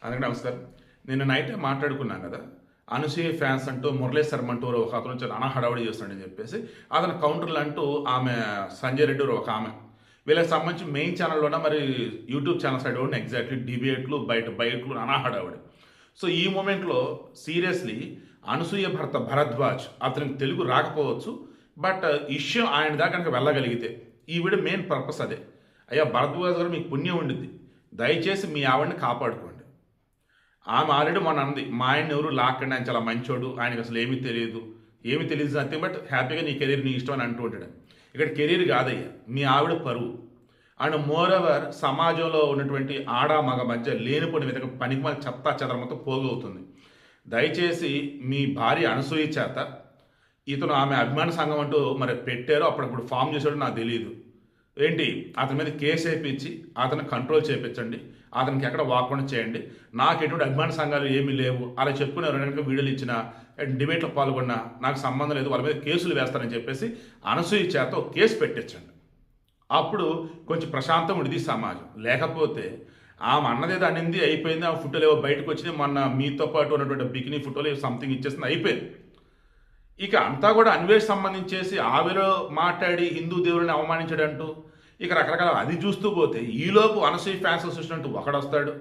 అందరికీ నమస్కారం. నిన్న నైట్ మాట్లాడుకున్నాం కదా, అనసూయ ఫ్యాన్స్ అంటూ మురళీ శర్మ అంటూ ఒక అతను వచ్చి అనా హడావుడి చేస్తున్నాడని చెప్పేసి అతను కౌంటర్లు అంటూ ఆమె సంజయ్ రెడ్డి ఒక ఆమె వీళ్ళకి సంబంధించి మెయిన్ ఛానల్లోన మరి యూట్యూబ్ ఛానల్ సైడ్ కూడా ఎగ్జాక్ట్లీ డిబేట్లు బయటలు అనా హడావుడి. సో ఈ మూమెంట్లో సీరియస్లీ అనసూయ భర్త భరద్వాజ్ అతనికి తెలుగు రాకపోవచ్చు, బట్ ఇష్యూ ఆయన దాకా కనుక వెళ్ళగలిగితే ఈ వీడియో మెయిన్ పర్పస్ అదే. అయ్యా భరద్వాజ్ గారు మీకు పుణ్యం ఉండిద్ది, దయచేసి మీ ఆవిడని కాపాడుకోండి. ఆమె ఆల్రెడీ మొన్న అంది, మా ఆయన ఎవరు లాక్కండి, ఆయన చాలా మంచోడు, ఆయనకు అసలు ఏమీ తెలియదు నథింగ్ బట్ హ్యాపీగా నీ కెరీర్ నీ ఇష్టం అని అంటూ ఉంటాడు. ఇక్కడ కెరీర్ కాదయ్యా, మీ ఆవిడ పరువు. అండ్ మోర్ ఓవర్ సమాజంలో ఉన్నటువంటి ఆడ మగ మధ్య లేనిపోయిన విధంగా పనికిమాల చెత్తా చెదరమంతా పోగవుతుంది. దయచేసి మీ భార్య అనసూయ చేత ఇతను ఆమె అభిమాన సంఘం అంటూ మరి పెట్టారో అప్పుడప్పుడు ఫామ్ చేశాడో నాకు తెలియదు. ఏంటి అతని మీద కేసు వేయించి అతను కంట్రోల్ చేయించండి, అతనికి ఎక్కడ వాకుండా చేయండి. నాకు ఎటువంటి అభిమాన సంఘాలు ఏమీ లేవు అలా చెప్పుకునే రెండు వీడియోలు ఇచ్చిన డిబేట్లో పాల్గొన్నా నాకు సంబంధం లేదు, వాళ్ళ మీద కేసులు వేస్తారని చెప్పేసి అనసూయ చేత ఒక కేసు పెట్టించండి. అప్పుడు కొంచెం ప్రశాంతం ఉండేది సమాజం. లేకపోతే ఆమె అన్నదేదో అనింది అయిపోయింది, ఆ ఫోటోలు ఏవో బయటకు వచ్చినాయి, మొన్న మీతో పాటు ఉన్నటువంటి బికినీ ఫోటోలు సంథింగ్ ఇచ్చేసింది అయిపోయింది. ఇక అంతా కూడా అన్వేష్ సంబంధించేసి ఆవిలో మాట్లాడి హిందూ దేవుడిని అవమానించాడంటూ ఇక రకరకాల అది చూస్తూ పోతే ఈలోపు అనసూయ ఫ్యాన్స్ అసోసియేషన్ అంటూ ఒకడొస్తాడు,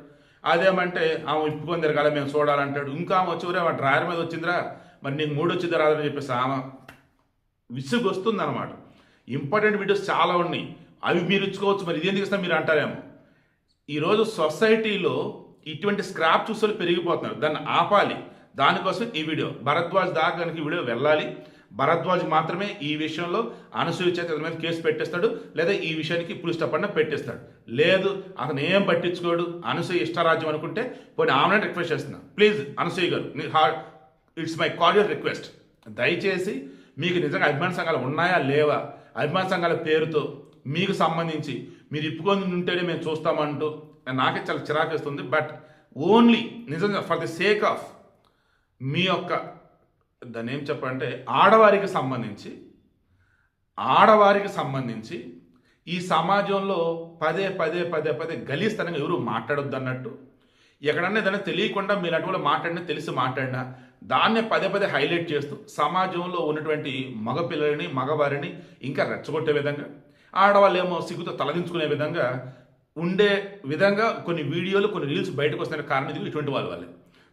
అదేమంటే ఆమె ఇప్పుకొని తిరగాల మేము చూడాలంటాడు. ఇంకా ఆమె వచ్చి ఆ డ్రాయర్ మీద వచ్చిందిరా, మరి నీకు మూడు వచ్చిందా రాదని చెప్పేసి ఆమె విసుగు వస్తుంది అనమాట. ఇంపార్టెంట్ వీడియోస్ చాలా ఉన్నాయి, అవి మీరు ఇచ్చుకోవచ్చు, మరి ఇదేందుకు ఇస్తాం మీరు అంటారేమో. ఈరోజు సొసైటీలో ఇటువంటి స్క్రాప్ చూసలు పెరిగిపోతున్నారు, దాన్ని ఆపాలి. దానికోసం ఈ వీడియో భరద్వాజ్ దాకా కనుక ఈ వీడియో వెళ్ళాలి. భరద్వాజ్ మాత్రమే ఈ విషయంలో అనసూయ చేత అతని మీద కేసు పెట్టేస్తాడు, లేదా ఈ విషయానికి పులి స్టాప్ అన్న పెట్టేస్తాడు. లేదు అతను ఏం పట్టించుకోడు, అనసూయ ఇష్టరాజ్యం అనుకుంటే పోనీ ఆమె రిక్వెస్ట్ చేస్తున్నాను, ప్లీజ్ అనసూయ గారు ఇట్స్ మై కార్డియల్ రిక్వెస్ట్, దయచేసి మీకు నిజంగా అభిమాన సంఘాలు ఉన్నాయా లేవా, అభిమాన సంఘాల పేరుతో మీకు సంబంధించి మీరు ఇప్పుకొని ఉంటేనే మేము చూస్తామంటూ నాకే చాలా చిరాకేస్తుంది. బట్ ఓన్లీ నిజంగా ఫర్ ది సేక్ ఆఫ్ మీ యొక్క దాన్ని ఏం చెప్పాలంటే ఆడవారికి సంబంధించి ఈ సమాజంలో పదే గలీస్తనంగా ఎవరు మాట్లాడొద్దు అన్నట్టు, ఎక్కడన్నా దాన్ని తెలియకుండా మీరు అటువంటి మాట్లాడినా తెలిసి మాట్లాడినా దాన్నే పదే హైలైట్ చేస్తూ సమాజంలో ఉన్నటువంటి మగపిల్లలని మగవారిని ఇంకా రెచ్చగొట్టే విధంగా, ఆడవాళ్ళు ఏమో సిగ్గుతో తలదించుకునే విధంగా ఉండే విధంగా కొన్ని వీడియోలు కొన్ని రీల్స్ బయటకు వస్తున్న కారణం ఇటువంటి వాళ్ళే.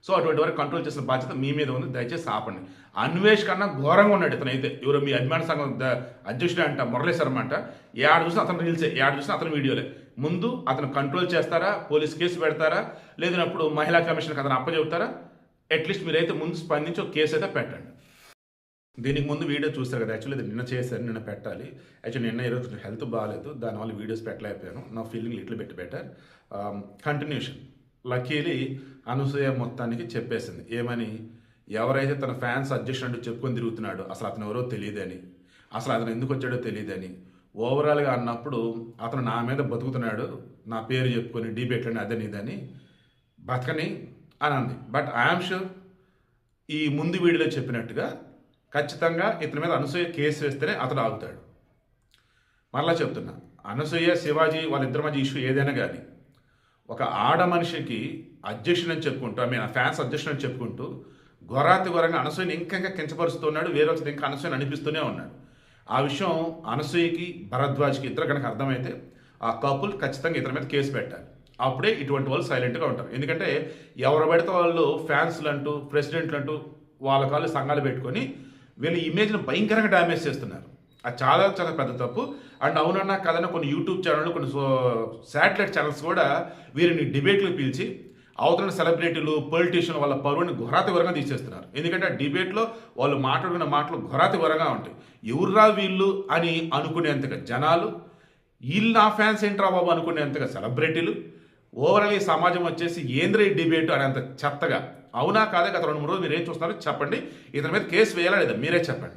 సో అటువంటి వరకు కంట్రోల్ చేసిన బాధ్యత మీ మీద ఉంది, దయచేసి ఆపండి. అన్వేష్ కన్నా ఘోరంగా ఉన్నాడు ఇతనైతే. ఎవరో మీ అభిమాన సంఘం అధ్యక్షుడు అంట మురళీ శర్మ అంట, ఏడు చూసినా అతను రీల్సే, ఏడు చూసినా అతని వీడియోలే. ముందు అతను కంట్రోల్ చేస్తారా, పోలీస్ కేసు పెడతారా, లేదన్నప్పుడు మహిళా కమిషన్కి అతను అప్పచెబుతారా, అట్లీస్ట్ మీరైతే ముందు స్పందించి ఒక కేసు అయితే పెట్టండి. దీనికి ముందు వీడియో చూస్తారు కదా, యాక్చువల్లీ నిన్న చేశారు, నిన్న పెట్టాలి. యాక్చువల్లీ నిన్న ఈరోజు హెల్త్ బాగాలేదు, దానివల్ల వీడియోస్ పెట్టలేకపోయాను. నా feeling little better. Continuation luckily Anasuya మొత్తానికి చెప్పేసింది ఏమని, ఎవరైతే తన ఫ్యాన్స్ అడ్జస్ట్ అంటూ చెప్పుకొని తిరుగుతున్నాడో అసలు అతను ఎవరో తెలియదని, అసలు అతను ఎందుకు వచ్చాడో తెలియదని, ఓవరాల్గా అన్నప్పుడు అతను నా మీద బతుకుతున్నాడు, నా పేరు చెప్పుకొని డిబేట్లని అదని ఇదని బతకని అని అంది. బట్ ఐఎమ్ షూర్ ఈ ముందు వీడియోలో చెప్పినట్టుగా ఖచ్చితంగా ఇతని మీద అనసూయ కేసు వేస్తేనే అతడు ఆగుతాడు. మరలా చెప్తున్నా, అనసూయ శివాజీ వాళ్ళిద్దరి మధ్య ఇష్యూ ఏదైనా కానీ ఒక ఆడ మనిషికి అధ్యక్షుడు అని చెప్పుకుంటూ ఫ్యాన్స్ అధ్యక్షుడు అని చెప్పుకుంటూ ఘోరంగా అనసూయని ఇంకా కించపరుస్తున్నాడు, వేరే వచ్చి ఇంకా అనసూయని అనిపిస్తూనే ఉన్నాడు. ఆ విషయం అనసూయకి భరద్వాజ్కి ఇద్దరు కనుక అర్థమైతే ఆ కపుల్ ఖచ్చితంగా ఇతని మీద కేసు పెట్టాలి. అప్పుడే ఇటువంటి వాళ్ళు సైలెంట్గా ఉంటారు. ఎందుకంటే ఎవరు పడితే వాళ్ళు ఫ్యాన్స్లు అంటూ ప్రెసిడెంట్లు అంటూ వాళ్ళ కాళ్ళు సంఘాలు పెట్టుకొని వీళ్ళ ఇమేజ్ని భయంకరంగా డ్యామేజ్ చేస్తున్నారు. అది చాలా పెద్ద తప్పు. అండ్ అవునన్నా కాదన్నా కొన్ని యూట్యూబ్ ఛానళ్ళు కొన్ని శాటిలైట్ ఛానల్స్ కూడా వీరిని డిబేట్లు పిలిచి అవతల సెలబ్రిటీలు పొలిటీషియన్ వాళ్ళ పరువుని ఘోరాతిఘోరంగా తీసేస్తున్నారు. ఎందుకంటే ఆ డిబేట్లో వాళ్ళు మాట్లాడుకున్న మాటలు ఘోరాతిఘోరంగా ఉంటాయి. ఎవర్రా వీళ్ళు అని అనుకునేంతగా జనాలు, వీళ్ళు నా ఫ్యాన్స్ ఏంట్రా బాబు అనుకునేంతగా సెలబ్రిటీలు, ఓవరాల్ ఈ సమాజం వచ్చేసి ఏంద్ర ఈ డిబేట్ అనేంత చెత్తగా. అవునా కాదా గత 2-3 రోజులు మీరు ఏం చూస్తున్నారో చెప్పండి. ఇతని మీద కేసు వేయాలా లేదా మీరే చెప్పండి.